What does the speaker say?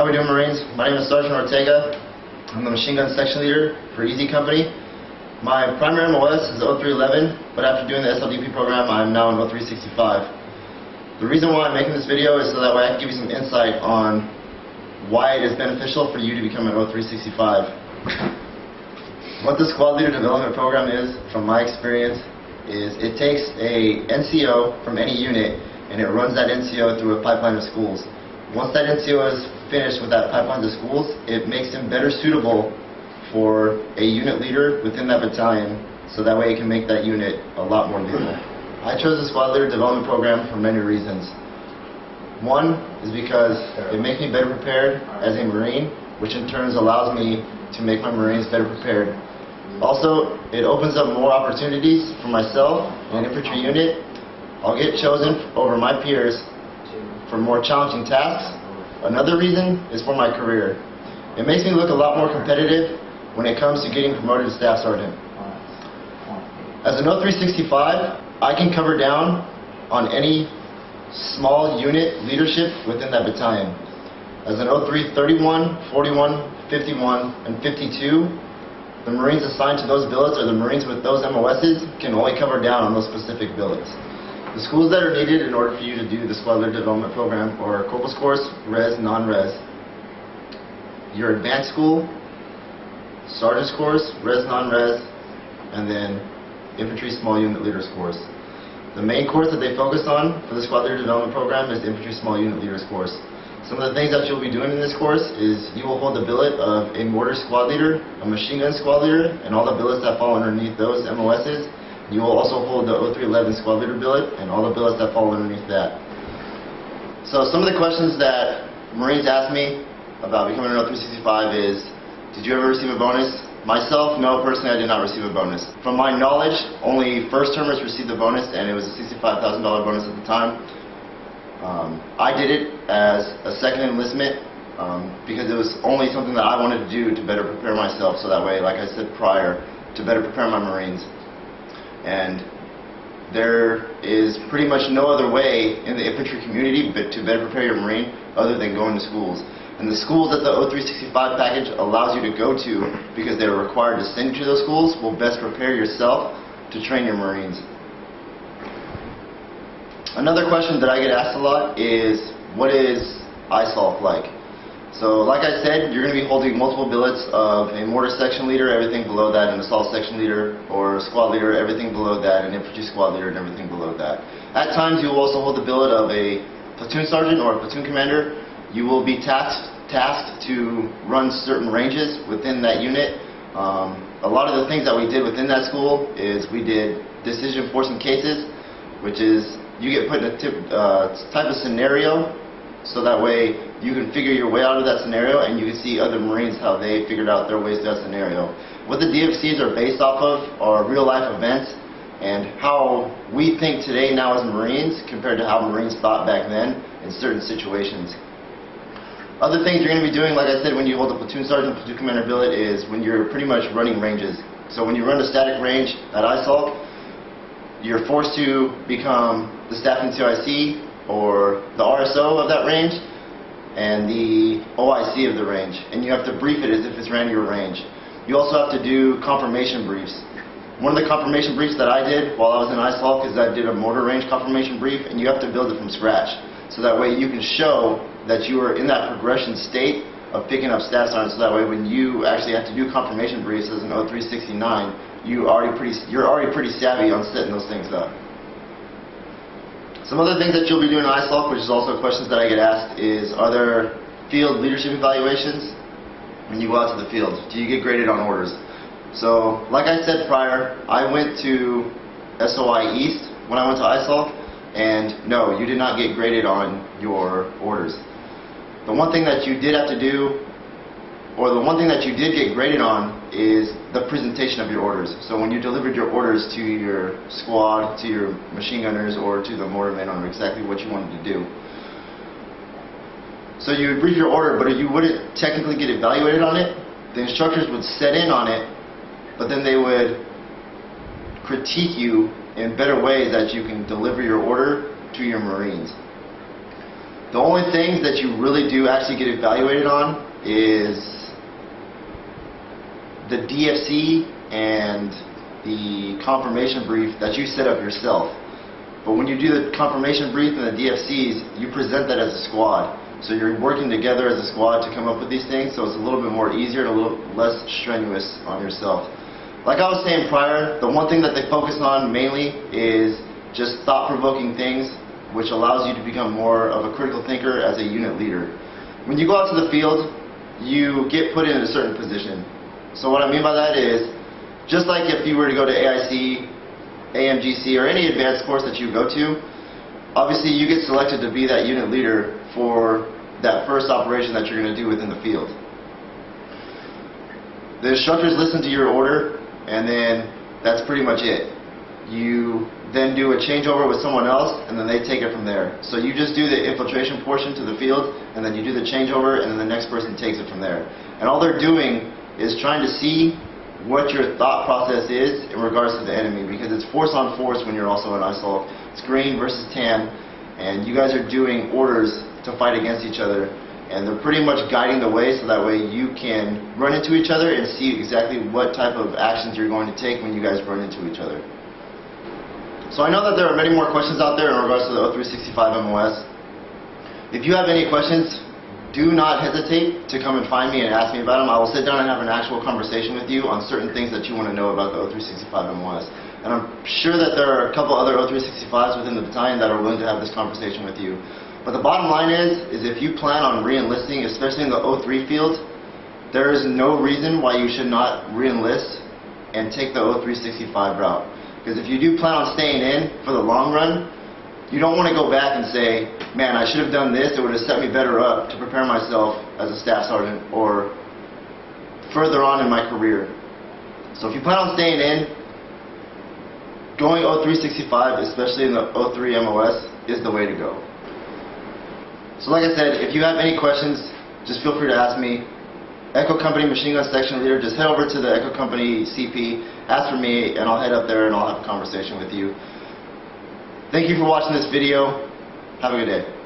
How we doing, Marines? My name is Sergeant Ortega. I'm the machine gun section leader for Easy Company. My primary MOS is 0311, but after doing the SLDP program, I'm now in 0365. The reason why I'm making this video is so that way I can give you some insight on why it is beneficial for you to become an 0365. What the Squad Leader Development Program is, from my experience, is it takes a NCO from any unit and it runs that NCO through a pipeline of schools. Once that NCO is finished with that pipeline of schools, it makes him better suitable for a unit leader within that battalion, so that way it can make that unit a lot more lethal. I chose the Squad Leader Development Program for many reasons. One is because it makes me better prepared as a Marine, which in turn allows me to make my Marines better prepared. Also, it opens up more opportunities for myself and an infantry unit. I'll get chosen over my peers for more challenging tasks. Another reason is for my career. It makes me look a lot more competitive when it comes to getting promoted to Staff Sergeant. As an 0365, I can cover down on any small unit leadership within that battalion. As an 0331, 41, 51, and 52, the Marines assigned to those billets, or the Marines with those MOSs, can only cover down on those specific billets. The schools that are needed in order for you to do the Squad Leader Development Program are Corporal's Course, Res, Non-Res, your Advanced School, Sergeant's Course, Res, Non-Res, and then Infantry Small Unit Leaders Course. The main course that they focus on for the Squad Leader Development Program is the Infantry Small Unit Leaders Course. Some of the things that you'll be doing in this course is you will hold the billet of a mortar squad leader, a machine gun squad leader, and all the billets that fall underneath those MOSs. You will also hold the 0311 squad leader billet and all the billets that fall underneath that. So some of the questions that Marines ask me about becoming an 0365 is, did you ever receive a bonus? Myself, no, personally I did not receive a bonus. From my knowledge, only first termers received a bonus, and it was a $65,000 bonus at the time. I did it as a second enlistment because it was only something that I wanted to do to better prepare myself, so that way, like I said prior, to better prepare my Marines. And there is pretty much no other way in the infantry community but to better prepare your Marine other than going to schools. And the schools that the 0365 package allows you to go to, because they're required to send you to those schools, will best prepare yourself to train your Marines. Another question that I get asked a lot is, what is ISOLF like? So like I said, you're going to be holding multiple billets of a mortar section leader, everything below that, an assault section leader, or a squad leader, everything below that, an infantry squad leader, and everything below that. At times you will also hold the billet of a platoon sergeant or a platoon commander. You will be tasked to run certain ranges within that unit. A lot of the things that we did within that school is we did decision forcing cases, which is you get put in a type of scenario, so that way you can figure your way out of that scenario and you can see other Marines how they figured out their ways to that scenario. What the DFCs are based off of are real life events and how we think today now as Marines compared to how Marines thought back then in certain situations. Other things you're going to be doing, like I said, when you hold a platoon sergeant, platoon commander billet, is when you're pretty much running ranges. So when you run a static range at ISOLF, you're forced to become the staff NCOIC or the RSO of that range and the OIC of the range, and you have to brief it as if it's ran your range. You also have to do confirmation briefs. One of the confirmation briefs that I did while I was in ISOLF is I did a mortar range confirmation brief, and you have to build it from scratch, so that way you can show that you are in that progression state of picking up staff sergeants, so that way when you actually have to do confirmation briefs as an 0369, you're already pretty savvy on setting those things up. Some other things that you'll be doing in ISOLF, which is also questions that I get asked, is, are there field leadership evaluations when you go out to the field? Do you get graded on orders? So, like I said prior, I went to SOI East when I went to ISOLF, and no, you did not get graded on your orders. The one thing that you did have to do, or the one thing that you did get graded on, is the presentation of your orders. So when you delivered your orders to your squad, to your machine gunners, or to the mortarmen on exactly what you wanted to do. So you would brief your order, but you wouldn't technically get evaluated on it. The instructors would set in on it, but then they would critique you in better ways that you can deliver your order to your Marines. The only things that you really do actually get evaluated on is the DFC and the confirmation brief that you set up yourself. But when you do the confirmation brief and the DFCs, you present that as a squad. So you're working together as a squad to come up with these things, so it's a little bit more easier and a little less strenuous on yourself. Like I was saying prior, the one thing that they focus on mainly is just thought-provoking things, which allows you to become more of a critical thinker as a unit leader. When you go out to the field, you get put in a certain position. So what I mean by that is, just like if you were to go to AIC, AMGC, or any advanced course that you go to, obviously you get selected to be that unit leader for that first operation that you're going to do within the field. The instructors listen to your order, and then that's pretty much it. You then do a changeover with someone else, and then they take it from there. So you just do the infiltration portion to the field, and then you do the changeover, and then the next person takes it from there. And all they're doing is trying to see what your thought process is in regards to the enemy, because it's force on force when you're also in ISOL. It's green versus tan, and you guys are doing orders to fight against each other, and they're pretty much guiding the way, so that way you can run into each other and see exactly what type of actions you're going to take when you guys run into each other. So I know that there are many more questions out there in regards to the 0365 MOS. If you have any questions, do not hesitate to come and find me and ask me about them. I will sit down and have an actual conversation with you on certain things that you want to know about the 0365 MOS. And I'm sure that there are a couple other 0365s within the battalion that are willing to have this conversation with you. But the bottom line is if you plan on re-enlisting, especially in the 03 field, there is no reason why you should not re-enlist and take the 0365 route. Because if you do plan on staying in for the long run, you don't want to go back and say, man, I should have done this, it would have set me better up to prepare myself as a staff sergeant or further on in my career. So if you plan on staying in, going 0365, especially in the 03 MOS, is the way to go. So like I said, if you have any questions, just feel free to ask me. Echo Company Machine Gun Section Leader, just head over to the Echo Company CP, ask for me, and I'll head up there and I'll have a conversation with you. Thank you for watching this video. Have a good day.